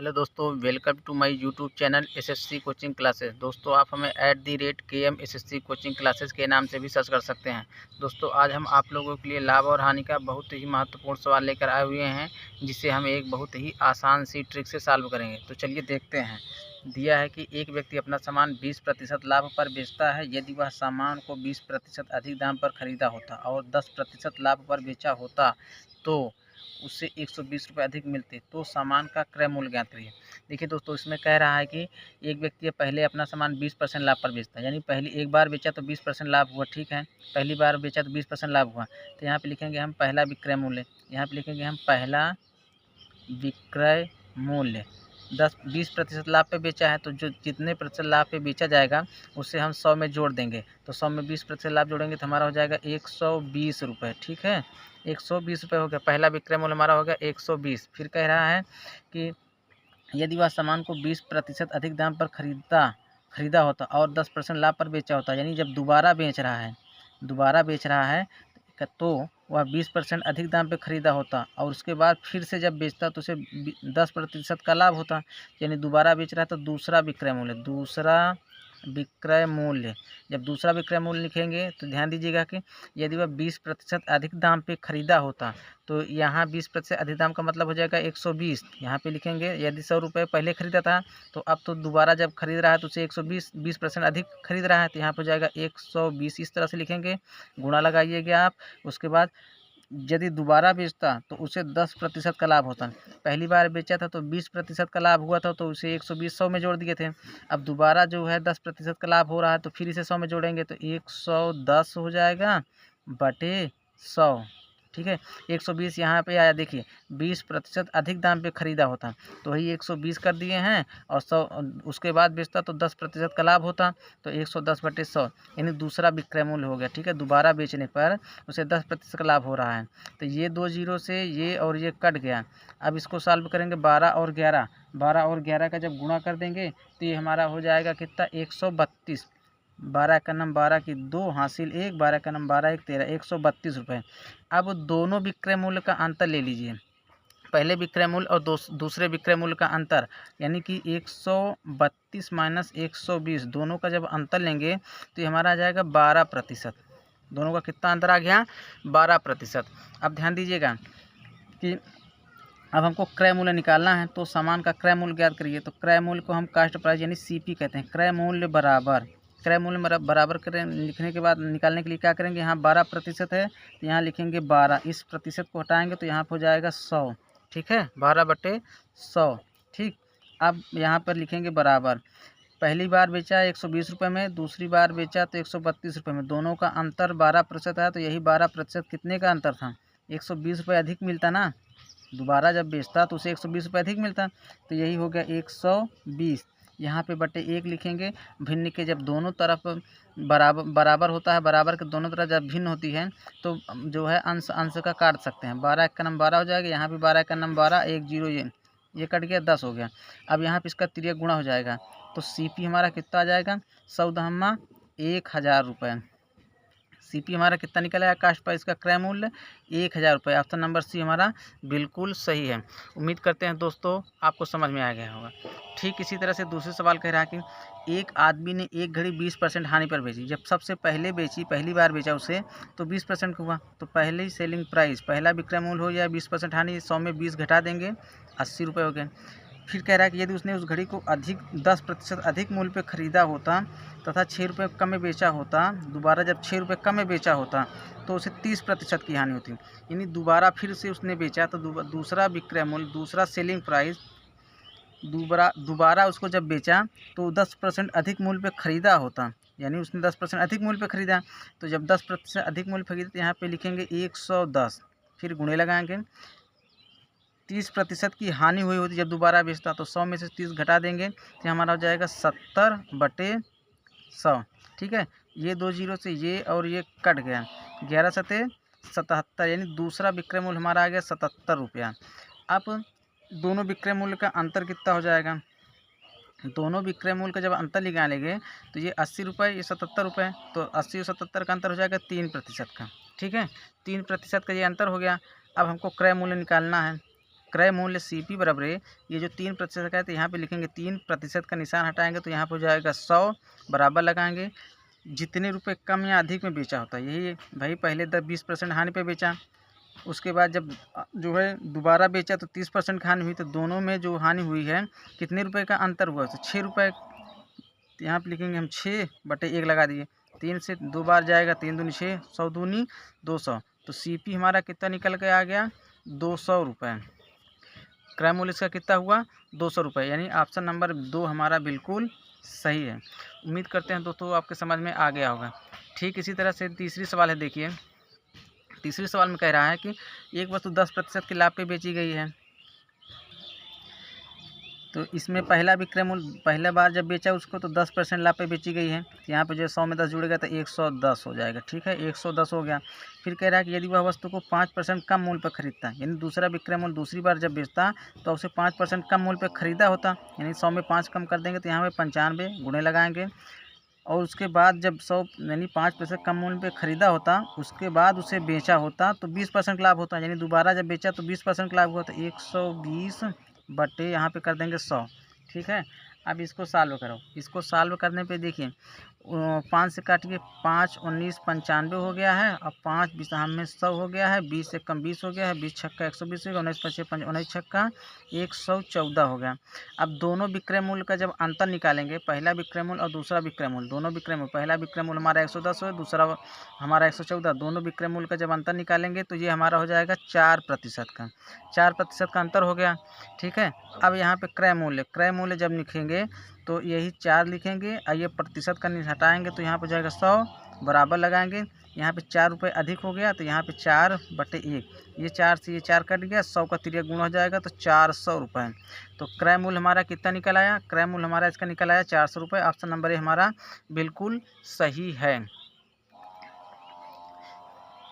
Hello दोस्तों, welcome to my YouTube channel SSC coaching classes. दोस्तों, आप हमें @KM एसएससी कोचिंग क्लासेस के नाम से भी सर्च कर सकते हैं। दोस्तों, आज हम आप लोगों के लिए लाभ और हानि का बहुत ही महत्वपूर्ण सवाल लेकर आए हुए हैं, जिसे हम एक बहुत ही आसान सी ट्रिक से सॉल्व करेंगे। तो चलिए देखते हैं। दिया है कि एक व्यक्ति अपना सामान 20% लाभ पर बेचता है। यदि वह सामान को 20% अधिक दाम पर खरीदा होता और 10% लाभ पर बेचा होता तो उससे 120 रुपये अधिक मिलते, तो सामान का क्रय मूल्य ज्ञात करिए। देखिए दोस्तों, इसमें कह रहा है कि एक व्यक्ति पहले अपना सामान 20% लाभ पर बेचता है, यानी पहले एक बार बेचा तो 20% लाभ हुआ। ठीक है, पहली बार बेचा तो 20% लाभ हुआ। तो यहाँ पे लिखेंगे हम पहला विक्रय मूल्य, यहाँ पे लिखेंगे हम पहला विक्रय मूल्य। 20% लाभ पे बेचा है, तो जो जितने प्रतिशत लाभ पे बेचा जाएगा उसे हम 100 में जोड़ देंगे। तो 100 में 20% लाभ जोड़ेंगे तो हमारा हो जाएगा 120 रुपये। ठीक है, 120 रुपये हो गया। पहला विक्रय मूल्य हमारा हो गया 120। फिर कह रहा है कि यदि वह सामान को 20% अधिक दाम पर खरीदा होता और 10% लाभ पर बेचा होता, यानी जब दोबारा बेच रहा है तो वह 20% अधिक दाम पे खरीदा होता और उसके बाद फिर से जब बेचता तो उसे 10% का लाभ होता। यानी दोबारा बेच रहा है तो दूसरा विक्रय मूल्य। जब दूसरा विक्रय मूल्य लिखेंगे तो ध्यान दीजिएगा कि यदि वह 20% अधिक दाम पे खरीदा होता, तो यहाँ 20% अधिक दाम का मतलब हो जाएगा 120। यहाँ पे लिखेंगे यदि 100 रुपये पहले खरीदा था, तो अब तो दोबारा जब खरीद रहा है तो उसे 120% अधिक खरीद रहा है, तो यहाँ पर हो जाएगा 120। इस तरह से लिखेंगे, गुणा लगाइएगा आप। उसके बाद यदि दोबारा बेचता तो उसे 10% का लाभ होता। पहली बार बेचा था तो 20% का लाभ हुआ था, तो उसे 120 100 में जोड़ दिए थे। अब दोबारा जो है 10% का लाभ हो रहा है, तो फिर इसे 100 में जोड़ेंगे तो 110 हो जाएगा बटे 100। ठीक है, 120 यहाँ पे आया। देखिए 20% अधिक दाम पे खरीदा होता तो वही 120 कर दिए हैं, और 100 उसके बाद बेचता तो 10% का लाभ होता, तो 110 बटे 100 यानी दूसरा विक्रय मूल्य हो गया। ठीक है, दोबारा बेचने पर उसे 10% का लाभ हो रहा है। तो ये 2 जीरो से ये और ये कट गया। अब इसको सॉल्व करेंगे 12 और 11 का जब गुणा कर देंगे तो ये हमारा हो जाएगा कितना, 132। 12 का नम 12 की 2 हासिल 1, 12 का नम 12 1 13, 132 रुपये। अब दोनों विक्रय मूल्य का अंतर ले लीजिए, पहले विक्रय मूल्य और दूसरे विक्रय मूल्य का अंतर, यानी कि 132 माइनस 120, दोनों का जब अंतर लेंगे तो ये हमारा आ जाएगा 12%। दोनों का कितना अंतर आ गया, 12%। अब ध्यान दीजिएगा कि अब हमको क्रय मूल्य निकालना है, तो सामान का क्रय मूल्य ज्ञात करिए। तो क्रय मूल्य को हम कास्ट प्राइस यानी CP कहते हैं। क्रय मूल्य बराबर करें, लिखने के बाद निकालने के लिए क्या करेंगे, यहाँ 12% है तो यहाँ लिखेंगे 12, इस प्रतिशत को हटाएंगे तो यहाँ पर हो जाएगा 100। ठीक है, 12 बटे 100। ठीक, अब यहाँ पर लिखेंगे बराबर। पहली बार बेचा 120 रुपये में, दूसरी बार बेचा तो 132 रुपये में, दोनों का अंतर 12% है, तो यही 12% कितने का अंतर था, 120 रुपये अधिक मिलता ना। दोबारा जब बेचता तो उसे 120 रुपये अधिक मिलता, तो यही हो गया 120। यहाँ पे बटे 1 लिखेंगे। भिन्न के जब दोनों तरफ बराबर होता है, बराबर के दोनों तरफ जब भिन्न होती है तो जो है अंश अंश का काट सकते हैं। 12 का नम 12 हो जाएगा, यहाँ भी 12 का नम 12, 1 जीरो ये कट गया, 10 हो गया। अब यहाँ पे इसका तिर्यक गुणा हो जाएगा, तो CP हमारा कितना आ जाएगा, 100 1000 रुपये। CP हमारा कितना निकला है, कास्ट प्राइस का क्रय मूल्य 1000 रुपये। ऑप्शन नंबर C हमारा बिल्कुल सही है। उम्मीद करते हैं दोस्तों आपको समझ में आ गया होगा। ठीक इसी तरह से दूसरे सवाल कह रहा है कि एक आदमी ने एक घड़ी 20% हानि पर बेची। जब सबसे पहली बार बेचा उसे तो 20% हुआ, तो पहले ही सेलिंग प्राइस, पहला विक्रय मूल्य हो जाए 20% हानि, 100 में 20 घटा देंगे, 80 रुपये हो गए। फिर कह रहा है कि यदि उसने उस घड़ी को 10% अधिक मूल्य पे खरीदा होता तथा 6 रुपये कम में बेचा होता, दोबारा जब 6 रुपये कम में बेचा होता तो उसे 30% की हानि होती। यानी दोबारा फिर से उसने बेचा तो दूसरा विक्रय मूल्य, दूसरा सेलिंग प्राइस, दोबारा उसको जब बेचा तो 10% अधिक मूल्य पे खरीदा होता, यानी उसने 10% अधिक मूल्य पे खरीदा। तो जब 10% अधिक मूल्य पे खरीदा तो यहाँ पे लिखेंगे 110, फिर गुणे लगाएंगे। 30% की हानि हुई होती जब दोबारा बेचता, तो 100 में से 30 घटा देंगे तो हमारा हो जाएगा 70 बटे 100। ठीक है, ये 2 जीरो से ये और ये कट गया, 11 सते 77, यानी दूसरा विक्रय मूल्य हमारा आ गया 77 रुपया। अब दोनों विक्रय मूल्य का अंतर कितना हो जाएगा, दोनों विक्रय मूल्य का जब अंतर निकालेंगे तो ये 80 रुपये, ये 77 रुपये, तो 80 और 77 का अंतर हो जाएगा 3% का। ठीक है, 3% का ये अंतर हो गया। अब हमको क्रय मूल्य निकालना है, क्रय मूल्य CP बराबर है, ये जो 3% का है तो यहाँ पे लिखेंगे 3% का निशान हटाएंगे तो यहाँ पर हो जाएगा 100, बराबर लगाएंगे जितने रुपए कम या अधिक में बेचा होता है। यही भाई पहले 20% हानि पे बेचा, उसके बाद जब जो है दोबारा बेचा तो 30% की हानि हुई, तो दोनों में जो हानि हुई है कितने रुपए का अंतर हुआ, तो 6 रुपये। यहाँ पे लिखेंगे हम 6/1 लगा दिए, 3 से 2 बार जाएगा, 3 दूनी 6, 100 दूनी 200, तो CP हमारा कितना निकल के आ गया 200 रुपये। क्रय मूल्य इसका कितना हुआ 200 रुपये, यानी ऑप्शन नंबर 2 हमारा बिल्कुल सही है। उम्मीद करते हैं दोस्तों आपके समझ में आ गया होगा। ठीक इसी तरह से तीसरी सवाल है, देखिए तीसरी सवाल में कह रहा है कि एक वस्तु 10% के लाभ पे बेची गई है, तो इसमें पहला विक्रय मूल्य पहला बार जब बेचा उसको तो 10% लाभ पे बेची गई है, यहाँ पे जो 100 में 10 जुड़ेगा तो 110 हो जाएगा। ठीक है, 110 हो गया। फिर कह रहा है कि यदि वह वस्तु को 5% कम मूल्य पर खरीदता है, यानी दूसरा विक्रय मूल्य दूसरी बार जब बेचता तो उसे 5% कम मूल्य पर खरीदा होता, यानी 100 में 5 कम कर देंगे तो यहाँ पे 95 गुणे लगाएंगे, और उसके बाद जब 100 यानी 5% कम मूल्य पे ख़रीदा होता, उसके बाद उसे बेचा होता तो 20% लाभ होता, यानी दोबारा जब बेचा तो 20% लाभ हुआ, तो 120 बटे यहाँ पे कर देंगे 100। ठीक है, अब इसको सॉल्व करो। इसको सॉल्व करने पे देखिए 5 से काटिए, 5 19 95 हो गया है, अब 5 बिसाह में 100 हो गया है, 20 से कम 20 हो गया है, 20 छक्का 120 हो गया, 19 पचे 19 छक्का 114 हो गया। अब दोनों विक्रय मूल्य का जब अंतर निकालेंगे, पहला विक्रय मूल्य और दूसरा विक्रय मूल्य, दोनों विक्रय मूल्य, पहला विक्रय मूल्य हमारा 110 है, दूसरा हमारा 114, दोनों विक्रय मूल्य का जब अंतर निकालेंगे तो ये हमारा हो जाएगा 4% का, 4% का अंतर हो गया। ठीक है, अब यहाँ पे क्रय मूल्य जब लिखेंगे तो यही 4 लिखेंगे, और ये प्रतिशत का हटाएंगे तो यहाँ पर जाएगा 100, बराबर लगाएंगे, यहाँ पे 4 रुपये अधिक हो गया तो यहाँ पे 4/1, ये 4 से ये 4 कट गया, 100 का तिर्यक गुण हो जाएगा तो 400 रुपये। तो क्रय मूल्य हमारा कितना निकल आया, क्रय मूल्य हमारा इसका निकल आया 400 रुपये। ऑप्शन नंबर ए हमारा बिल्कुल सही है।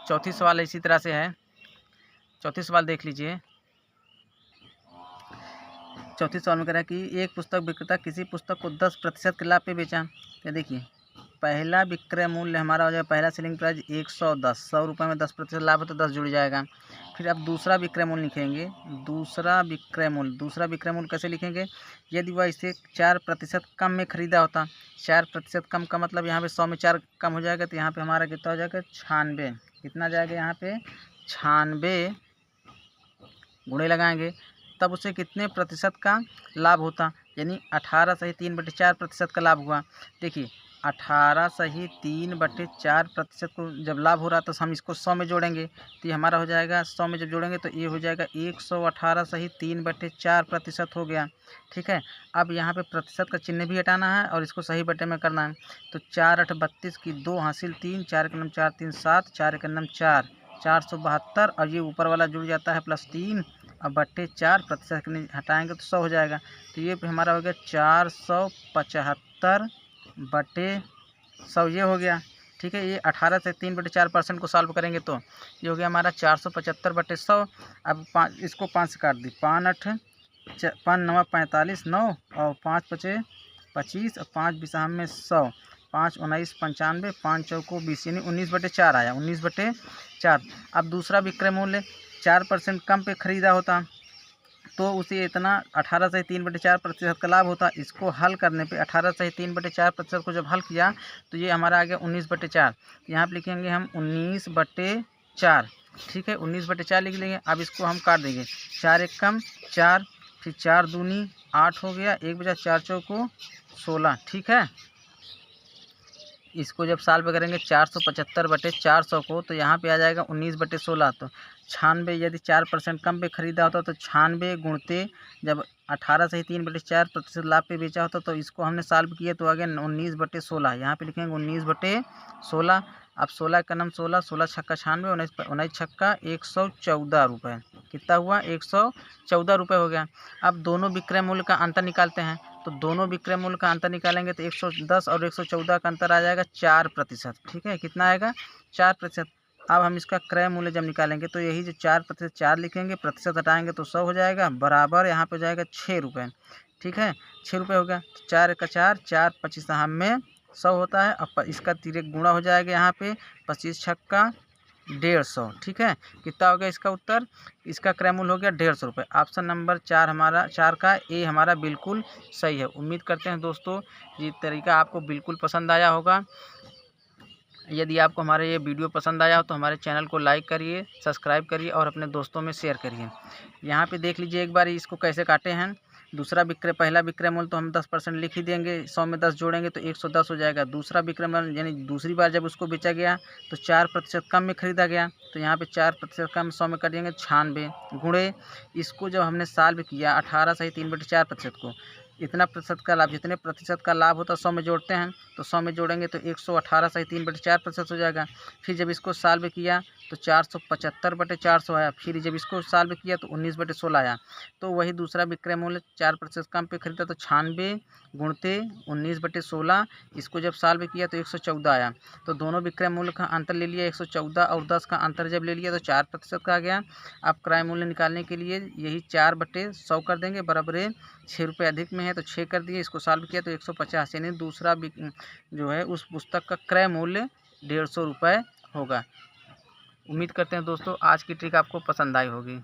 चौथी सवाल इसी तरह से है, चौथी सवाल देख लीजिए। चौथी सवाल में कह रहा है कि एक पुस्तक विक्रेता किसी पुस्तक को 10% के लाभ पे बेचा। तो देखिए पहला विक्रय मूल्य हमारा हो जाएगा, पहला सेलिंग प्राइस 110, 100 रुपये में 10% लाभ है तो 10 जुड़ जाएगा। फिर अब दूसरा विक्रय मूल्य लिखेंगे, दूसरा विक्रय मूल्य कैसे लिखेंगे, यदि वह इसे 4% कम में ख़रीदा होता, 4% कम का मतलब यहाँ पे 100 में 4 कम हो जाएगा, तो यहाँ पे हमारा कितना हो जाएगा 96, कितना जाएगा यहाँ पे 96 गुणे लगाएंगे, तब उसे कितने प्रतिशत का लाभ होता, यानी 18 सही 3/4% का लाभ हुआ। देखिए 18 सही 3/4% को जब लाभ हो रहा तो हम इसको 100 में जोड़ेंगे, तो ये हमारा हो जाएगा 100 में जब जोड़ेंगे तो ये हो जाएगा 118 सही 3/4% हो गया। ठीक है, अब यहाँ पे प्रतिशत का चिन्ह भी हटाना है और इसको सही बटे में करना है, तो 4 8 32 की 2 हासिल 3, 4 के नम 4 3 7, 4 के नम 4, 472, और ये ऊपर वाला जुड़ जाता है +3 अब बट्टे 4% हटाएंगे तो 100 हो जाएगा, तो ये हमारा हो गया 475 बटे 100, ये हो गया। ठीक है, ये 18 से 3/4% को सॉल्व करेंगे तो ये हो गया हमारा 475 बटे 100। अब इसको 5 से काट दी, 5 8 5 9 45 9 और 5 5 25 और 5 बिसाह में 100, 5 19 95, 5 चौको 20, यानी 19/4 आया, 19/4। अब दूसरा विक्रय मूल्य 4% कम पे ख़रीदा होता तो उसे इतना 18 से 3/4% का लाभ होता। इसको हल करने पे 18 से 3/4% को जब हल किया तो ये हमारा आ गया 19/4, यहाँ पे लिखेंगे हम 19/4। ठीक है, 19/4 लिख लेंगे। अब इसको हम काट देंगे, 4 एक कम 4, फिर 4 दूनी 8 हो गया, 1 बचा 4 चौको 16। ठीक है, इसको जब सॉल्व करेंगे 475 बटे 400 को तो यहाँ पे आ जाएगा 19/16, तो 96 यदि 4% कम पे ख़रीदा होता तो 96 गुणते जब 18 से 3/4% लाभ पे बेचा होता, तो इसको हमने सॉल्व किया तो आ गया 19/16, यहाँ पे लिखेंगे 19/16। अब 16 का नाम 16, 16 छक्का 96, 19 छक्का 114 रुपये, कितना हुआ 114 रुपये हो गया। अब दोनों विक्रय मूल्य का अंतर निकालते हैं, तो दोनों विक्रय मूल्य का अंतर निकालेंगे तो 110 और 114 का अंतर आ जाएगा 4%। ठीक है, कितना आएगा 4%। अब हम इसका क्रय मूल्य जब निकालेंगे तो यही जो 4% 4 लिखेंगे, प्रतिशत हटाएंगे तो 100 हो जाएगा, बराबर यहाँ पे हो जाएगा 6 रुपये। ठीक है, 6 रुपये हो गया, 4 का 4, 4 25 में 100 होता है। अब इसका तिर्यक गुणा हो जाएगा, यहाँ पे 25 छक्का 150। ठीक है, कितना हो गया इसका उत्तर? इसका क्रय मूल्य हो गया 150 रुपये। ऑप्शन नंबर 4 हमारा 4 का ए हमारा बिल्कुल सही है। उम्मीद करते हैं दोस्तों ये तरीका आपको बिल्कुल पसंद आया होगा। यदि आपको हमारा ये वीडियो पसंद आया हो तो हमारे चैनल को लाइक करिए, सब्सक्राइब करिए और अपने दोस्तों में शेयर करिए। यहाँ पे देख लीजिए एक बार इसको कैसे काटे हैं। दूसरा विक्रय पहला विक्रय मूल्य तो हम 10% लिख ही देंगे, 100 में 10 जोड़ेंगे तो 110 हो जाएगा। दूसरा विक्रय मूल्य यानी दूसरी बार जब उसको बेचा गया तो 4% कम में खरीदा गया, तो यहाँ पे 4% कम 100 में कर देंगे 96 गुणे इसको जब हमने साल में किया 18 सही 3/4% को, इतना प्रतिशत का लाभ, जितने प्रतिशत का लाभ होता है 100 में जोड़ते हैं तो 100 में जोड़ेंगे तो 118 सही 3/4% हो जाएगा। फिर जब इसको साल में किया तो 475/400 आया। फिर जब इसको साल में किया तो 19/16 आया। तो वही दूसरा विक्रय मूल्य 4% कम पे खरीदा तो 96 गुणते 19/16, इसको जब साल में किया तो 114 आया। तो दोनों विक्रय मूल्य का अंतर ले लिया 114 और 10 का अंतर जब ले लिया तो 4% का आ गया। अब क्रय मूल्य निकालने के लिए यही 4/100 कर देंगे, बराबर 6 रुपये अधिक में है तो 6 कर दिए, इसको सॉल्व किया तो 150, यानी दूसरा जो है उस पुस्तक का क्रय मूल्य 150 रुपये होगा। उम्मीद करते हैं दोस्तों आज की ट्रिक आपको पसंद आई होगी।